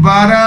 12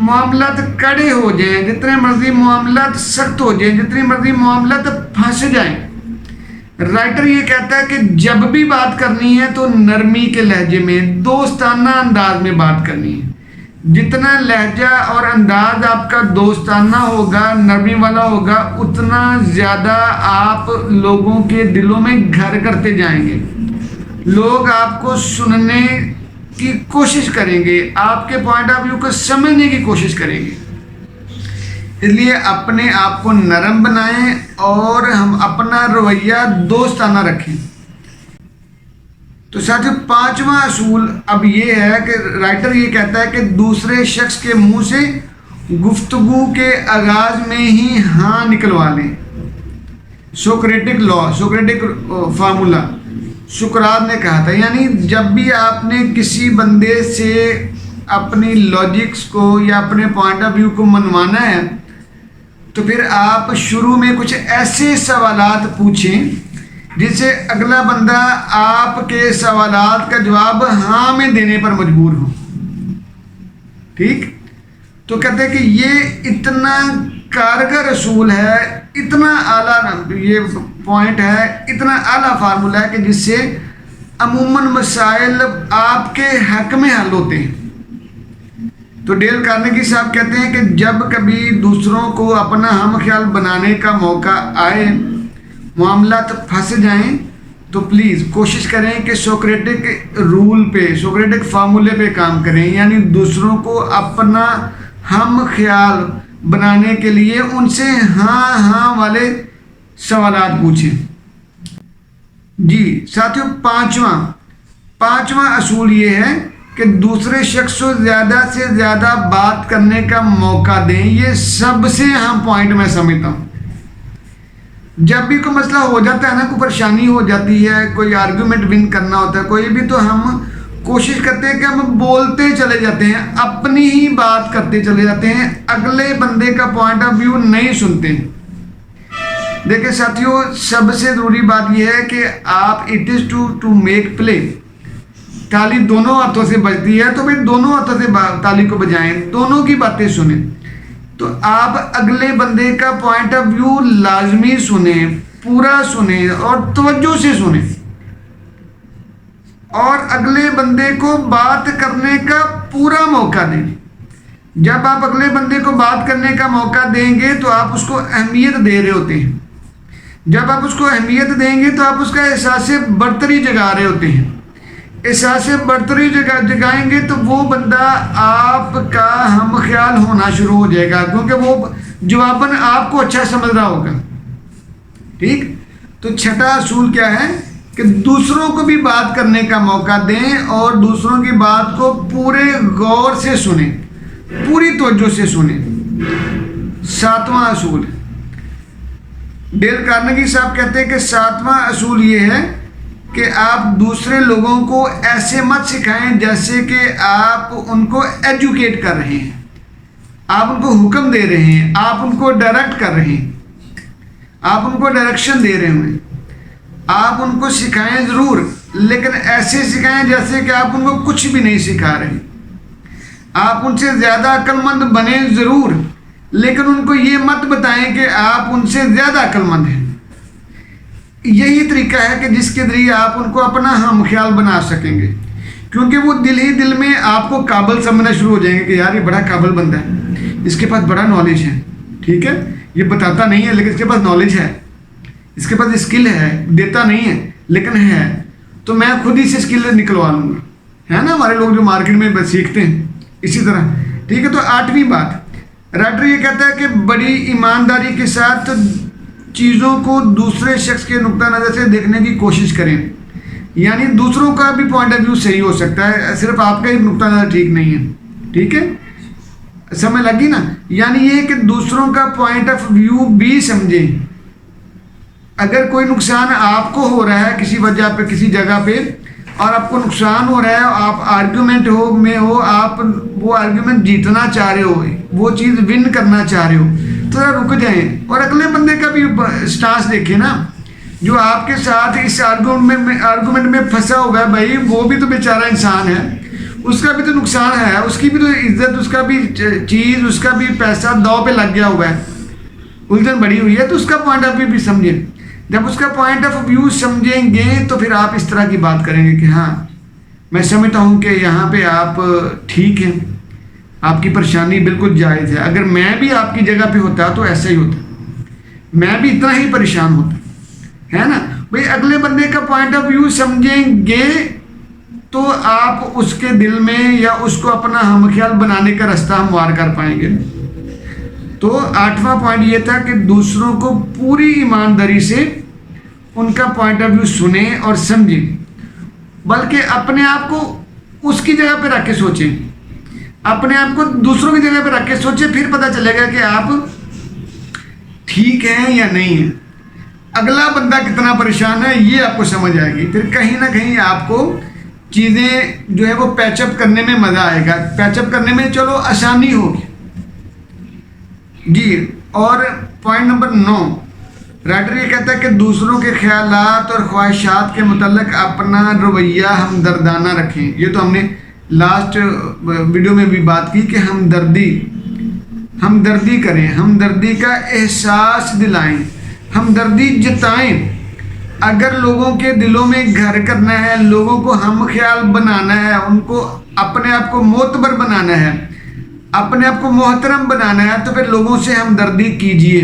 معاملات کڑے ہو جائیں، جتنے مرضی معاملات سخت ہو جائیں، جتنی مرضی معاملات پھنس جائیں، رائٹر یہ کہتا ہے کہ جب بھی بات کرنی ہے تو نرمی کے لہجے میں، دوستانہ انداز میں بات کرنی ہے۔ جتنا لہجہ اور انداز آپ کا دوستانہ ہوگا، نرمی والا ہوگا، اتنا زیادہ آپ لوگوں کے دلوں میں گھر کرتے جائیں گے۔ لوگ آپ کو سننے کی کوشش کریں گے، آپ کے پوائنٹ آف ویو کو سمجھنے کی کوشش کریں گے۔ اس لیے اپنے آپ کو نرم بنائیں اور ہم اپنا رویہ دوستانہ رکھیں۔ تو ساتھیو، 5واں اصول اب یہ ہے کہ رائٹر یہ کہتا ہے کہ دوسرے شخص کے منہ سے گفتگو کے آغاز میں ہی ہاں نکلوا لیں۔ سوکریٹک لا، سوکریٹک فارمولا سقراط نے کہا تھا، یعنی جب بھی آپ نے کسی بندے سے اپنی لاجکس کو یا اپنے پوائنٹ آف ویو کو منوانا ہے تو پھر آپ شروع میں کچھ ایسے سوالات پوچھیں جس سے اگلا بندہ آپ کے سوالات کا جواب ہاں میں دینے پر مجبور ہو۔ ٹھیک؟ تو کہتے ہیں کہ یہ اتنا کارگر اصول ہے، اتنا اعلیٰ یہ پوائنٹ ہے، اتنا اعلیٰ فارمولہ ہے کہ جس سے عموماً مسائل آپ کے حق میں حل ہوتے ہیں۔ تو ڈیل کارنیگی صاحب کہتے ہیں کہ جب کبھی دوسروں کو اپنا ہم خیال بنانے کا موقع آئے، معاملات پھنس جائیں، تو پلیز کوشش کریں کہ سوکریٹک رول پہ، سوکریٹک فارمولے پہ کام کریں، یعنی دوسروں کو اپنا ہم خیال بنانے کے لیے ان سے ہاں ہاں والے سوالات پوچھیں۔ جی ساتھیوں، پانچواں اصول یہ ہے کہ دوسرے شخص کو زیادہ سے زیادہ بات کرنے کا موقع دیں۔ یہ سب سے اہم پوائنٹ میں سمجھتا ہوں۔ جب بھی کوئی مسئلہ ہو جاتا ہے نا، کوئی پریشانی ہو جاتی ہے، کوئی آرگیومنٹ ون کرنا ہوتا ہے کوئی بھی، تو ہم کوشش کرتے ہیں کہ ہم بولتے چلے جاتے ہیں، اپنی ہی بات کرتے چلے جاتے ہیں، اگلے بندے کا پوائنٹ آف ویو نہیں سنتے۔ دیکھیں ساتھیوں، سب سے ضروری بات یہ ہے کہ آپ اٹ از ٹو میک پلے، تالی دونوں ہاتھوں سے بجتی ہے تو پھر دونوں ہاتھوں سے تالی کو بجائیں، دونوں کی باتیں سنیں۔ تو آپ اگلے بندے کا پوائنٹ آف ویو لازمی سنیں، پورا سنیں اور توجہ سے سنیں، اور اگلے بندے کو بات کرنے کا پورا موقع دیں۔ جب آپ اگلے بندے کو بات کرنے کا موقع دیں گے تو آپ اس کو اہمیت دے رہے ہوتے ہیں۔ جب آپ اس کو اہمیت دیں گے تو آپ اس کا احساس برتری جگا رہے ہوتے ہیں۔ احساس برتری جگائیں گے تو وہ بندہ آپ کا ہم خیال ہونا شروع ہو جائے گا، کیونکہ وہ جواباً آپ کو اچھا سمجھ رہا ہوگا۔ ٹھیک؟ تو چھٹا اصول کیا ہے کہ دوسروں کو بھی بات کرنے کا موقع دیں اور دوسروں کی بات کو پورے غور سے سنیں، پوری توجہ سے سنیں۔ 7واں اصول، ڈیل کارنیگی صاحب کہتے ہیں کہ 7واں اصول یہ ہے کہ آپ دوسرے لوگوں کو ایسے مت سکھائیں جیسے کہ آپ ان کو ایجوکیٹ کر رہے ہیں، آپ ان کو حکم دے رہے ہیں، آپ ان کو ڈائریکٹ کر رہے ہیں، آپ ان کو ڈائریکشن دے رہے ہیں۔ آپ ان کو سکھائیں ضرور، لیکن ایسے سکھائیں جیسے کہ آپ ان کو کچھ بھی نہیں سکھا رہے۔ آپ ان سے زیادہ عقل مند بنیں ضرور، لیکن ان کو یہ مت بتائیں کہ آپ ان سے زیادہ عقل مند ہیں۔ یہی طریقہ ہے کہ جس کے ذریعے آپ ان کو اپنا ہم خیال بنا سکیں گے، کیونکہ وہ دل ہی دل میں آپ کو قابل سمجھنا شروع ہو جائیں گے کہ یار یہ بڑا قابل بندہ ہے، اس کے پاس بڑا نالج ہے۔ ٹھیک ہے، یہ بتاتا نہیں ہے لیکن اس کے پاس نالج ہے، اس کے پاس اسکل ہے، دیتا نہیں ہے لیکن ہے، تو میں خود ہی سے اسکل نکلوا لوں گا۔ ہے نا ہمارے لوگ جو مارکیٹ میں سیکھتے ہیں اسی طرح۔ ٹھیک ہے، تو 8ویں بات، رائٹر یہ کہتا ہے کہ بڑی ایمانداری کے ساتھ چیزوں کو دوسرے شخص کے نقطہ نظر سے دیکھنے کی کوشش کریں، یعنی دوسروں کا بھی پوائنٹ آف ویو صحیح ہو سکتا ہے، صرف آپ کا ہی نقطہ نظر ٹھیک نہیں ہے۔ ٹھیک ہے، سمجھ لگی نا؟ یعنی یہ کہ دوسروں کا پوائنٹ آف ویو بھی سمجھیں۔ اگر کوئی نقصان آپ کو ہو رہا ہے کسی وجہ پہ، کسی جگہ پہ، اور آپ کو نقصان ہو رہا ہے، آپ آرگیومنٹ میں ہو، آپ وہ آرگیومنٹ جیتنا چاہ رہے ہو، وہ چیز ون کرنا چاہ رہے ہو، تو ذرا رک جائیں اور اگلے بندے کا بھی سٹانس دیکھیں نا، جو آپ کے ساتھ اس آرگیومنٹ میں پھنسا ہوا ہے، بھائی وہ بھی تو بیچارہ انسان ہے، اس کا بھی تو نقصان ہے، اس کی بھی تو عزت، اس کا بھی چیز، اس کا بھی پیسہ داؤ پہ لگ گیا ہوا ہے، الجھن بڑی ہوئی ہے. تو اس کا پوائنٹ آف ویو بھی سمجھیں. جب اس کا پوائنٹ آف ویو سمجھیں گے تو پھر آپ اس طرح کی بات کریں گے کہ ہاں میں سمجھتا ہوں کہ یہاں پہ آپ ٹھیک ہیں، آپ کی پریشانی بالکل جائز ہے. اگر میں بھی آپ کی جگہ پہ ہوتا تو ایسا ہی ہوتا، میں بھی اتنا ہی پریشان ہوتا ہے نا. بھئی اگلے بندے کا پوائنٹ آف ویو سمجھیں گے تو آپ اس کے دل میں یا اس کو اپنا ہم خیال بنانے کا راستہ ہموار کر پائیں گے. تو 8واں پوائنٹ یہ تھا کہ دوسروں کو پوری ایمانداری سے ان کا پوائنٹ آف ویو سنیں اور سمجھیں، بلکہ اپنے آپ کو اس کی جگہ پہ رکھ کے سوچیں، اپنے آپ کو دوسروں کی جگہ پہ رکھ کے سوچیں. پھر پتہ چلے گا کہ آپ ٹھیک ہیں یا نہیں ہیں، اگلا بندہ کتنا پریشان ہے یہ آپ کو سمجھ آئے گی. پھر کہیں نہ کہیں آپ کو چیزیں جو ہے وہ پیچ اپ کرنے میں مزہ آئے گا، پیچ اپ کرنے میں چلو آسانی ہوگی جی. اور پوائنٹ نمبر 9، رائٹر یہ کہتا ہے کہ دوسروں کے خیالات اور خواہشات کے متعلق اپنا رویہ ہمدردانہ رکھیں. یہ تو ہم نے لاسٹ ویڈیو میں بھی بات کی کہ ہمدردی کریں، ہمدردی کا احساس دلائیں، ہمدردی جتائیں. اگر لوگوں کے دلوں میں گھر کرنا ہے، لوگوں کو ہم خیال بنانا ہے، ان کو اپنے آپ کو معتبر بنانا ہے، اپنے آپ کو محترم بنانا ہے، تو پھر لوگوں سے ہمدردی کیجئے.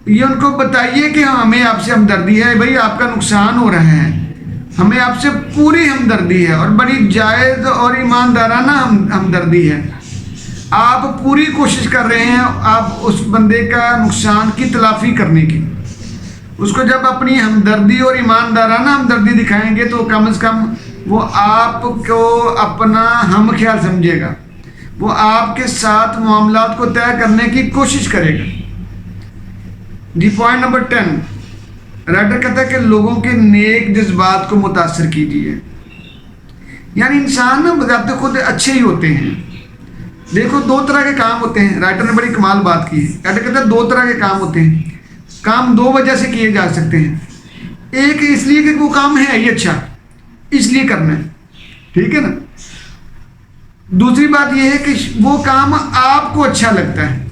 یہ ان کو بتائیے کہ ہمیں آپ سے ہمدردی ہے، بھائی آپ کا نقصان ہو رہا ہے، ہمیں آپ سے پوری ہمدردی ہے اور بڑی جائز اور ایماندارانہ ہمدردی ہے. آپ پوری کوشش کر رہے ہیں آپ اس بندے کا نقصان کی تلافی کرنے کی. اس کو جب اپنی ہمدردی اور ایماندارانہ ہمدردی دکھائیں گے تو کم از کم وہ آپ کو اپنا ہم خیال سمجھے گا، وہ آپ کے ساتھ معاملات کو طے کرنے کی کوشش کرے گا. جی پوائنٹ نمبر 10، رائٹر کہتا ہے کہ لوگوں کے نیک جذبات کو متاثر کیجیے. یعنی انسان نا بذات خود اچھے ہی ہوتے ہیں. دیکھو 2 طرح کے کام ہوتے ہیں، رائٹر نے بڑی کمال بات کی ہے. رائٹر کہتا ہے 2 طرح کے کام ہوتے ہیں، کام 2 وجہ سے کیے جا سکتے ہیں. ایک اس لیے کہ وہ کام ہے ہی اچھا، اس لیے کرنا ہے، ٹھیک ہے نا. دوسری بات یہ ہے کہ وہ کام آپ کو اچھا لگتا ہے،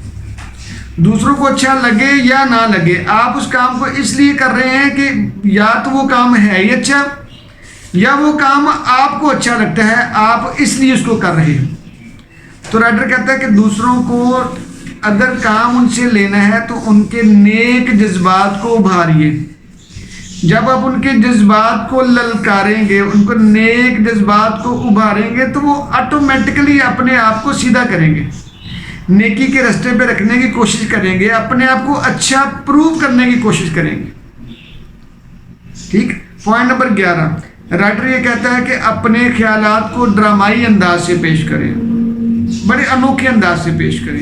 دوسروں کو اچھا لگے یا نہ لگے، آپ اس کام کو اس لیے کر رہے ہیں کہ یا تو وہ کام ہے ہی اچھا یا وہ کام آپ کو اچھا لگتا ہے، آپ اس لیے اس کو کر رہے ہیں. تو رائٹر کہتا ہے کہ دوسروں کو اگر کام ان سے لینا ہے تو ان کے نیک جذبات کو ابھاریے. جب آپ ان کے جذبات کو للکاریں گے، ان کو نیک جذبات کو ابھاریں گے تو وہ آٹومیٹکلی اپنے آپ کو سیدھا کریں گے، نیکی کے راستے پہ رکھنے کی کوشش کریں گے، اپنے آپ کو اچھا پروو کرنے کی کوشش کریں گے. ٹھیک. پوائنٹ نمبر 11، رائٹر یہ کہتا ہے کہ اپنے خیالات کو ڈرامائی انداز سے پیش کریں، بڑے انوکھے انداز سے پیش کریں.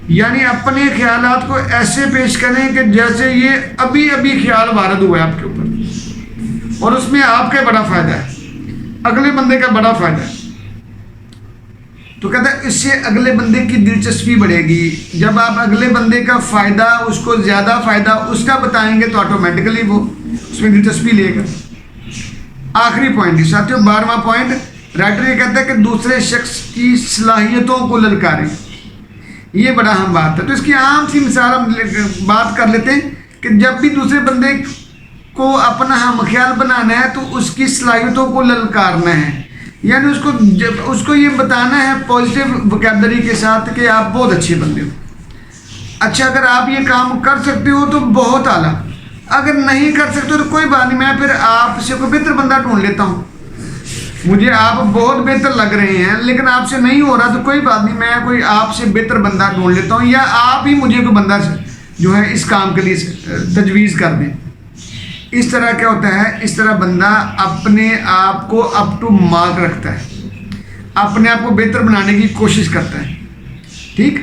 یعنی اپنے خیالات کو ایسے پیش کریں کہ جیسے یہ ابھی خیال وارد ہوا ہے آپ کے اوپر، اور اس میں آپ کا بڑا فائدہ ہے، اگلے بندے کا بڑا فائدہ ہے. تو کہتا ہے اس سے اگلے بندے کی دلچسپی بڑھے گی. جب آپ اگلے بندے کا فائدہ، اس کو زیادہ فائدہ اس کا بتائیں گے تو آٹومیٹکلی وہ اس میں دلچسپی لے گا. آخری پوائنٹ ہے ساتھیوں، 12واں پوائنٹ، رائٹر یہ کہتا ہے کہ دوسرے شخص کی صلاحیتوں کو للکاریں. یہ بڑا اہم بات ہے. تو اس کی عام سی مثال ہم بات کر لیتے ہیں کہ جب بھی دوسرے بندے کو اپنا ہم خیال بنانا ہے تو اس کی صلاحیتوں کو للکارنا ہے. یعنی اس کو یہ بتانا ہے پازیٹیو وکیبلری کے ساتھ کہ آپ بہت اچھے بندے ہو. اچھا اگر آپ یہ کام کر سکتے ہو تو بہت اعلیٰ، اگر نہیں کر سکتے تو کوئی بات نہیں، میں پھر آپ سے کوئی بہتر بندہ ڈھونڈ لیتا ہوں. مجھے آپ بہت بہتر لگ رہے ہیں لیکن آپ سے نہیں ہو رہا تو کوئی بات نہیں، میں کوئی آپ سے بہتر بندہ ڈھونڈ لیتا ہوں، یا آپ ہی مجھے کوئی بندہ جو ہے اس کام کے لیے تجویز کر دیں. اس طرح کیا ہوتا ہے، اس طرح بندہ اپنے آپ کو اپ ٹو مارک رکھتا ہے، اپنے آپ کو بہتر بنانے کی کوشش کرتا ہے. ٹھیک.